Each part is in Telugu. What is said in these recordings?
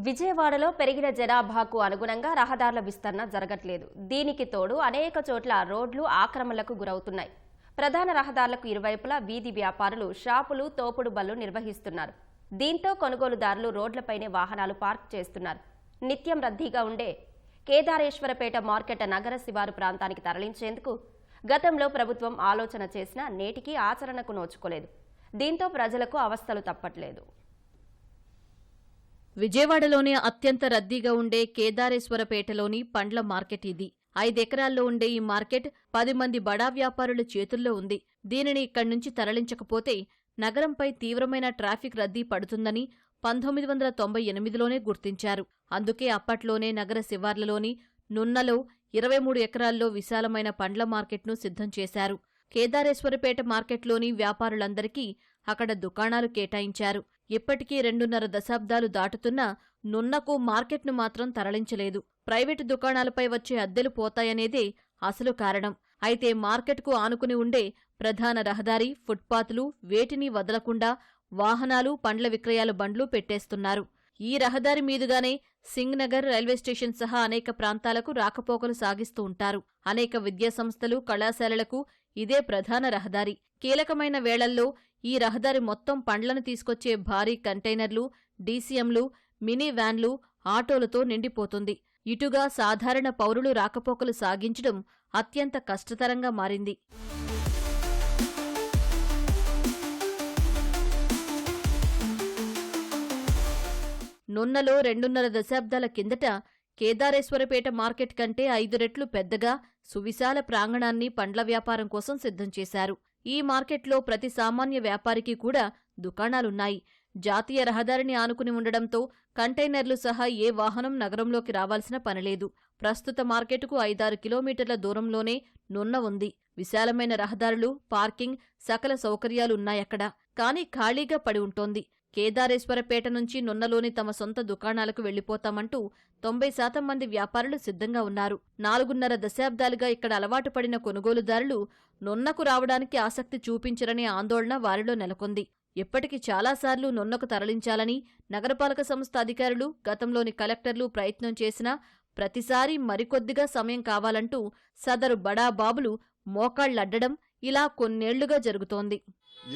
విజయవాడలో పెరిగిన జనాభాకు అనుగుణంగా రహదారుల విస్తరణ జరగట్లేదు. దీనికి తోడు అనేక చోట్ల రోడ్లు ఆక్రమణలకు గురవుతున్నాయి. ప్రధాన రహదారులకు ఇరువైపులా వీధి వ్యాపారులు, షాపులు, తోపుడు బళ్ళు నిర్వహిస్తున్నారు. దీంతో కొనుగోలుదారులు రోడ్లపైనే వాహనాలు పార్క్ చేస్తున్నారు. నిత్యం రద్దీగా ఉండే కేదారేశ్వరపేట మార్కెట్ నగర శివారు ప్రాంతానికి తరలించేందుకు గతంలో ప్రభుత్వం ఆలోచన చేసినా నేటికి ఆచరణకు నోచుకోలేదు. దీంతో ప్రజలకు అవస్థలు తప్పట్లేదు. విజయవాడలోనే అత్యంత రద్దీగా ఉండే కేదారేశ్వరపేటలోని పండ్ల మార్కెట్ ఇది. 5 ఎకరాల్లో ఉండే ఈ మార్కెట్ 10 మంది బడా వ్యాపారుల చేతుల్లో ఉంది. దీనిని ఇక్కడి నుంచి తరలించకపోతే నగరంపై తీవ్రమైన ట్రాఫిక్ రద్దీ పడుతుందని 1998లోనే గుర్తించారు. అందుకే అప్పట్లోనే నగర శివార్లలోని నున్నలో 23 ఎకరాల్లో విశాలమైన పండ్ల మార్కెట్ను సిద్ధం చేశారు. కేదారేశ్వరపేట మార్కెట్లోని వ్యాపారులందరికీ అక్కడ దుకాణాలు కేటాయించారు. ఇప్పటికీ 2.5 దశాబ్దాలు దాటుతున్నా నున్నకు మార్కెట్ను మాత్రం తరలించలేదు. ప్రైవేటు దుకాణాలపై వచ్చే అద్దెలు పోతాయనేదే అసలు కారణం. అయితే మార్కెట్కు ఆనుకుని ఉండే ప్రధాన రహదారి, ఫుట్పాత్లు వేటిని వదలకుండా వాహనాలు, పండ్ల విక్రయాల బండ్లు పెట్టేస్తున్నారు. ఈ రహదారి మీదుగానే సింగ్ నగర్, రైల్వే స్టేషన్ సహా అనేక ప్రాంతాలకు రాకపోకలు సాగిస్తూ ఉంటారు. అనేక విద్యాసంస్థలు, కళాశాలలకు ఇదే ప్రధాన రహదారి. కీలకమైన వేళల్లో ఈ రహదారి మొత్తం పండ్లను తీసుకొచ్చే భారీ కంటైనర్లు, డీసీఎంలు, మినీ వ్యాన్లు, ఆటోలతో నిండిపోతుంది. ఇటుగా సాధారణ పౌరులు రాకపోకలు సాగించడం అత్యంత కష్టతరంగా మారింది. నున్నలో 2.5 దశాబ్దాల కిందట కేదారేశ్వరపేట మార్కెట్ కంటే 5 రెట్లు పెద్దగా సువిశాల ప్రాంగణాన్ని పండ్ల వ్యాపారం కోసం సిద్ధం చేశారు. ఈ మార్కెట్లో ప్రతి సామాన్య వ్యాపారికి కూడా దుకాణాలున్నాయి. జాతీయ రహదారిని ఆనుకుని ఉండడంతో కంటైనర్లు సహా ఏ వాహనం నగరంలోకి రావాల్సిన పనిలేదు. ప్రస్తుత మార్కెట్కు 5-6 కిలోమీటర్ల దూరంలోనే నున్న ఉంది. విశాలమైన రహదారులు, పార్కింగ్, సకల సౌకర్యాలున్నాయక్కడ. కానీ ఖాళీగా పడి ఉంటోంది. కేదారేశ్వరపేట నుంచి నున్నలోని తమ సొంత దుకాణాలకు వెళ్లిపోతామంటూ 90% మంది వ్యాపారులు సిద్ధంగా ఉన్నారు. 4.5 దశాబ్దాలుగా ఇక్కడ అలవాటు పడిన కొనుగోలుదారులు నున్నకు రావడానికి ఆసక్తి చూపించరనే ఆందోళన వారిలో నెలకొంది. ఇప్పటికి చాలాసార్లు నున్నకు తరలించాలని నగరపాలక సంస్థ అధికారులు, గతంలోని కలెక్టర్లు ప్రయత్నం చేసినా ప్రతిసారీ మరికొద్దిగా సమయం కావాలంటూ సదరు బడా బాబులు మోకాళ్లడ్డడం ఇలా కొన్నేళ్లుగా జరుగుతోంది.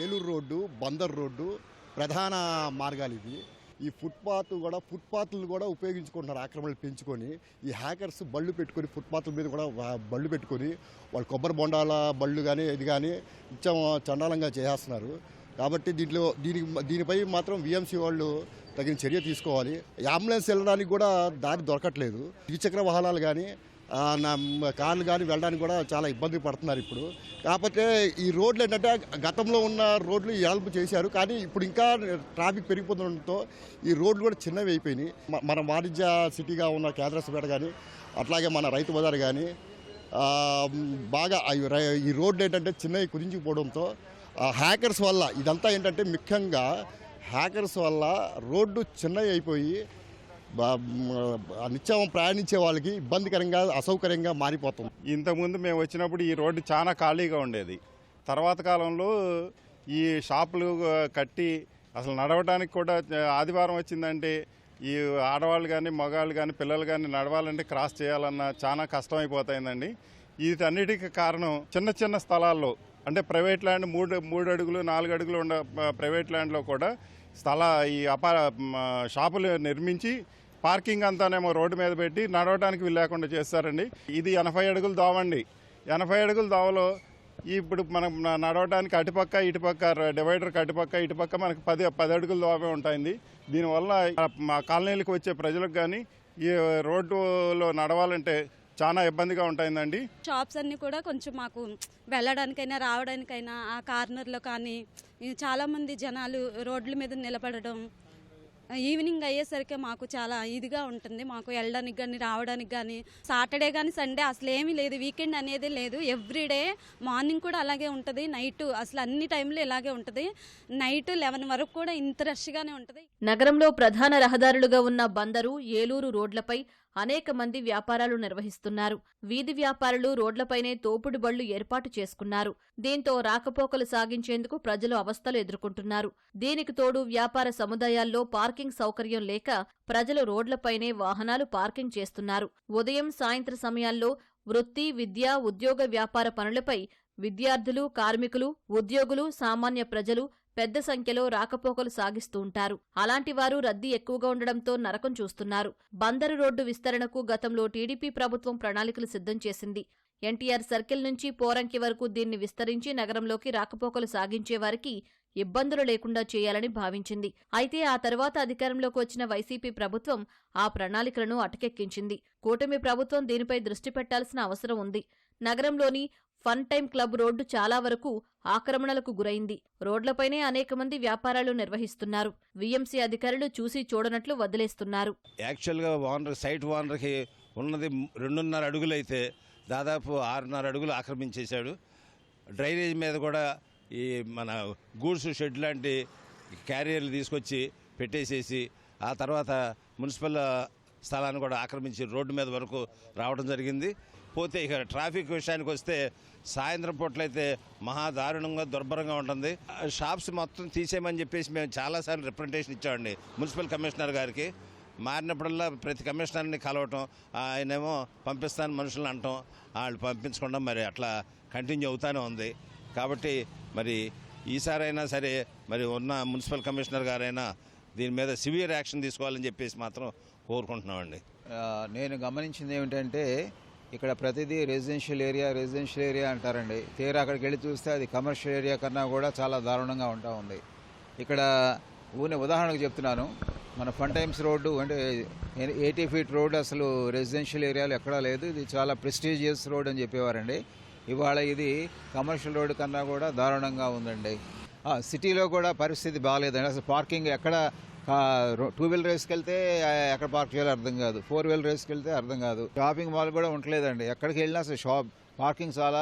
ఏలూరు రోడ్డు, బందర్ రోడ్డు ప్రధాన మార్గాలు ఇవి. ఈ ఫుట్పాత్లు కూడా ఉపయోగించుకుంటున్నారు. ఆక్రమణలు పెంచుకొని ఈ హ్యాకర్స్ బళ్ళు పెట్టుకొని ఫుట్పాత్ల మీద కూడా బళ్ళు పెట్టుకొని వాళ్ళు కొబ్బరి బొండాల బళ్ళు కానీ ఇది కానీ నిత్యం చండాలంగా చేసేస్తున్నారు. కాబట్టి దీనిపై మాత్రం విఎంసీ వాళ్ళు తగిన చర్య తీసుకోవాలి. అంబులెన్స్ వెళ్ళడానికి కూడా దారి దొరకట్లేదు. ద్విచక్ర వాహనాలు కానీ కార్లు కానీ వెళ్ళడానికి కూడా చాలా ఇబ్బంది పడుతున్నారు ఇప్పుడు. కాకపోతే ఈ రోడ్లు ఏంటంటే గతంలో ఉన్న రోడ్లు ఎడల్పు చేశారు, కానీ ఇప్పుడు ఇంకా ట్రాఫిక్ పెరిగిపోతుండటంతో ఈ రోడ్లు కూడా చిన్నవి అయిపోయినాయి. మన వాణిజ్య సిటీగా ఉన్న కేదారేశ్వరపేట కానీ అట్లాగే మన రైతు బజార్ కానీ బాగా ఈ రోడ్లు ఏంటంటే చిన్నవి కుదించిపోవడంతో హ్యాకర్స్ వల్ల ఇదంతా ఏంటంటే ముఖ్యంగా హ్యాకర్స్ వల్ల రోడ్డు చిన్నవి అయిపోయి నిత్యం ప్రయాణించే వాళ్ళకి ఇబ్బందికరంగా, అసౌకర్యంగా మారిపోతుంది. ఇంతకుముందు మేము వచ్చినప్పుడు ఈ రోడ్డు చాలా ఖాళీగా ఉండేది. తర్వాత కాలంలో ఈ షాపులు కట్టి అసలు నడవడానికి కూడా ఆదివారం వచ్చిందంటే ఈ ఆడవాళ్ళు కానీ, మగవాళ్ళు కానీ, పిల్లలు కానీ నడవాలంటే క్రాస్ చేయాలన్నా చాలా కష్టమైపోతాయిందండి. వీటన్నిటికీ కారణం చిన్న చిన్న స్థలాల్లో అంటే ప్రైవేట్ ల్యాండ్ 3 అడుగులు 4 అడుగులు ఉన్న ప్రైవేట్ ల్యాండ్లో కూడా ఈ షాపులు నిర్మించి పార్కింగ్ అంతానేమో రోడ్డు మీద పెట్టి నడవడానికి వీలు చేస్తారండి. ఇది 80 అడుగులు దోవండి. 80 అడుగుల దోవలో ఇప్పుడు మనం నడవడానికి అటుపక్క ఇటుపక్క డివైడర్కి అటుపక్క ఇటుపక్క మనకు 10 అడుగుల దోవే ఉంటుంది. దీనివల్ల మా కాలనీలకు వచ్చే ప్రజలకు కానీ ఈ రోడ్డులో నడవాలంటే చాలా ఇబ్బందిగా ఉంటుందండి. షాప్స్ అన్ని కూడా కొంచెం మాకు వెళ్ళడానికైనా రావడానికైనా ఆ కార్నర్లో కానీ చాలామంది జనాలు రోడ్ల మీద నిలబడడం, ఈవినింగ్ అయ్యేసరికి మాకు చాలా ఇదిగా ఉంటుంది. మాకు వెళ్ళడానికి కానీ రావడానికి కానీ సాటర్డే కానీ సండే అసలు ఏమీ లేదు, వీకెండ్ అనేది లేదు. ఎవ్రీడే మార్నింగ్ కూడా అలాగే ఉంటుంది, నైట్ అసలు అన్ని టైంలో ఇలాగే ఉంటుంది. నైట్ 11 వరకు కూడా ఇంత రష్గానే ఉంటుంది. నగరంలో ప్రధాన రహదారులుగా ఉన్న బందరు, ఏలూరు రోడ్లపై అనేక మంది వ్యాపారాలు నిర్వహిస్తున్నారు. వీధి వ్యాపారులు రోడ్లపైనే తోపుడు బళ్లు ఏర్పాటు చేసుకున్నారు. దీంతో రాకపోకలు సాగించేందుకు ప్రజలు అవస్థలు ఎదుర్కొంటున్నారు. దీనికి తోడు వ్యాపార సముదాయాల్లో పార్కింగ్ సౌకర్యం లేక ప్రజలు రోడ్లపైనే వాహనాలు పార్కింగ్ చేస్తున్నారు. ఉదయం, సాయంత్ర సమయాల్లో వృత్తి, విద్య, ఉద్యోగ, వ్యాపార పనులపై విద్యార్థులు, కార్మికులు, ఉద్యోగులు, సామాన్య ప్రజలు పెద్ద సంఖ్యలో రాకపోకలు సాగిస్తూ ఉంటారు. అలాంటి వారు రద్దీ ఎక్కువగా ఉండడంతో నరకం చూస్తున్నారు. బందరు రోడ్డు విస్తరణకు గతంలో టీడీపీ ప్రభుత్వం ప్రణాళికలు సిద్ధం చేసింది. ఎన్టీఆర్ సర్కిల్ నుంచి పోరంకి వరకు దీన్ని విస్తరించి నగరంలోకి రాకపోకలు సాగించేవారికి ఇబ్బందులు లేకుండా చేయాలని భావించింది. అయితే ఆ తర్వాత అధికారంలోకి వచ్చిన వైసీపీ ప్రభుత్వం ఆ ప్రణాళికలను అటకెక్కించింది. కూటమి ప్రభుత్వం దీనిపై దృష్టి పెట్టాల్సిన అవసరం ఉంది. నగరంలోని ఫన్ టైమ్ క్లబ్ రోడ్డు చాలా వరకు ఆక్రమణలకు గురైంది. రోడ్లపైనే అనేక మంది వ్యాపారాలు నిర్వహిస్తున్నారు. వీఎంసీ అధికారులు చూసి చూడనట్లు వదిలేస్తున్నారు. యాక్చువల్గా సైట్ ఓనర్కి ఉన్నది 2.5 అడుగులు అయితే దాదాపు 6.5 అడుగులు ఆక్రమించేశాడు. డ్రైనేజ్ మీద కూడా ఈ మన గూడ్స్ షెడ్ లాంటి క్యారియర్లు తీసుకొచ్చి పెట్టేసేసి ఆ తర్వాత మున్సిపల్ స్థలాన్ని కూడా ఆక్రమించి రోడ్డు మీద వరకు రావడం జరిగింది. పోతే ఇక ట్రాఫిక్ విషయానికి వస్తే సాయంత్రం పూట్లయితే మహాదారుణంగా దుర్భరంగా ఉంటుంది. షాప్స్ మొత్తం తీసేయమని చెప్పేసి మేము చాలాసార్లు రిప్రజెంటేషన్ ఇచ్చామండి మున్సిపల్ కమిషనర్ గారికి. మారినప్పుడల్లా ప్రతి కమిషనర్ని కలవటం, ఆయనేమో పంపిస్తాను మనుషులను అంటాం, వాళ్ళు పంపించకుండా మరి అట్లా కంటిన్యూ అవుతూనే ఉంది. కాబట్టి మరి ఈసారైనా సరే మరి ఉన్న మున్సిపల్ కమిషనర్ గారైనా దీని మీద సివియర్ యాక్షన్ తీసుకోవాలని చెప్పేసి మాత్రం కోరుకుంటున్నామండి. నేను గమనించింది ఏమిటంటే ఇక్కడ ప్రతిదీ రెసిడెన్షియల్ ఏరియా అంటారండి. తీరా అక్కడికి వెళ్ళి చూస్తే అది కమర్షియల్ ఏరియా కన్నా కూడా చాలా దారుణంగా ఉంటా ఉంది. ఇక్కడ ఉదాహరణకు చెప్తున్నాను, మన ఫన్ టైమ్స్ రోడ్డు అంటే 80 ఫీట్ రోడ్డు అసలు రెసిడెన్షియల్ ఏరియాలో ఎక్కడా లేదు. ఇది చాలా ప్రెస్టీజియస్ రోడ్ అని చెప్పేవారండి. ఇవాళ ఇది కమర్షియల్ రోడ్డు కన్నా కూడా దారుణంగా ఉందండి. సిటీలో కూడా పరిస్థితి బాగాలేదండి. అసలు పార్కింగ్ ఎక్కడ 2 వీలర్ రేస్కి వెళ్తే ఎక్కడ పార్క్ చేయాలో అర్థం కాదు, 4 వీలర్ రేస్కి వెళ్తే అర్థం కాదు. షాపింగ్ మాల్ కూడా ఉండలేదండి. ఎక్కడికి వెళ్ళినా అసలు పార్కింగ్ చాలా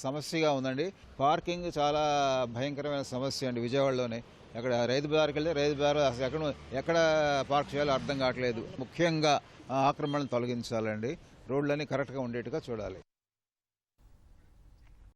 సమస్యగా ఉందండి. పార్కింగ్ చాలా భయంకరమైన సమస్య అండి విజయవాడలోనే. అక్కడ రైతు బజార్కి వెళ్తే రైతు బజార్ అసలు ఎక్కడ పార్క్ చేయాలో అర్థం కావట్లేదు. ముఖ్యంగా ఆక్రమణను తొలగించాలండి. రోడ్లన్నీ కరెక్ట్గా ఉండేట్టుగా చూడాలి.